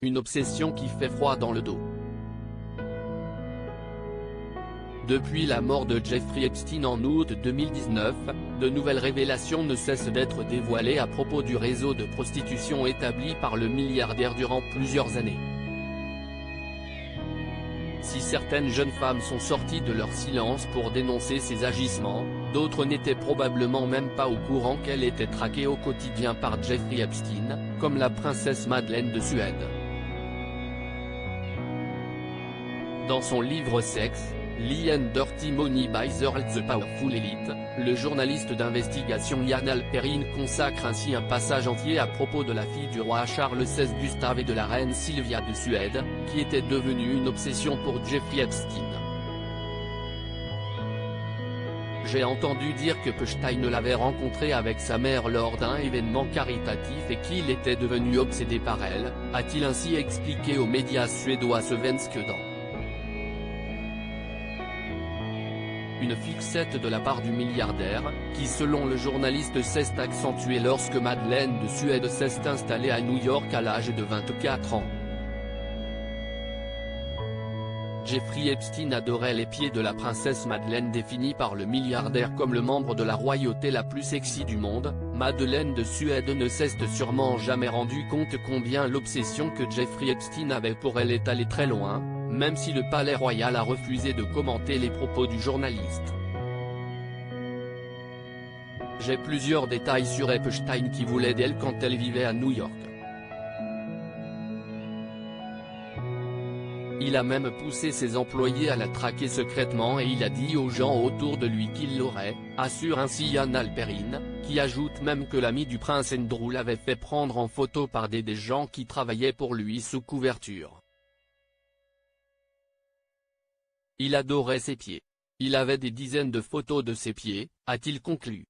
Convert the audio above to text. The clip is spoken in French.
une obsession qui fait froid dans le dos. Depuis la mort de Jeffrey Epstein en août 2019, de nouvelles révélations ne cessent d'être dévoilées à propos du réseau de prostitution établi par le milliardaire durant plusieurs années. Si certaines jeunes femmes sont sorties de leur silence pour dénoncer ces agissements, d'autres n'étaient probablement même pas au courant qu'elles étaient traquées au quotidien par Jeffrey Epstein, comme la princesse Madeleine de Suède. Dans son livre Sex, Lie and Dirty Money by the Powerful Elite, le journaliste d'investigation Jan Alperin consacre ainsi un passage entier à propos de la fille du roi Charles XVI Gustave et de la reine Sylvia de Suède, qui était devenue une obsession pour Jeffrey Epstein. J'ai entendu dire que Epstein l'avait rencontrée avec sa mère lors d'un événement caritatif et qu'il était devenu obsédé par elle, a-t-il ainsi expliqué aux médias suédois Svenska Dagbladet. Une fixette de la part du milliardaire, qui selon le journaliste s'est accentuée lorsque Madeleine de Suède s'est installée à New York à l'âge de 24 ans. Jeffrey Epstein adorait les pieds de la princesse Madeleine, définie par le milliardaire comme le membre de la royauté la plus sexy du monde. Madeleine de Suède ne s'est sûrement jamais rendu compte combien l'obsession que Jeffrey Epstein avait pour elle est allée très loin, même si le palais royal a refusé de commenter les propos du journaliste. J'ai plusieurs détails sur Epstein qui voulait d'elle quand elle vivait à New York. Il a même poussé ses employés à la traquer secrètement et il a dit aux gens autour de lui qu'il l'aurait, assure ainsi Jan Alperin, qui ajoute même que l'ami du prince Andrew l'avait fait prendre en photo par des gens qui travaillaient pour lui sous couverture. Il adorait ses pieds. Il avait des dizaines de photos de ses pieds, a-t-il conclu.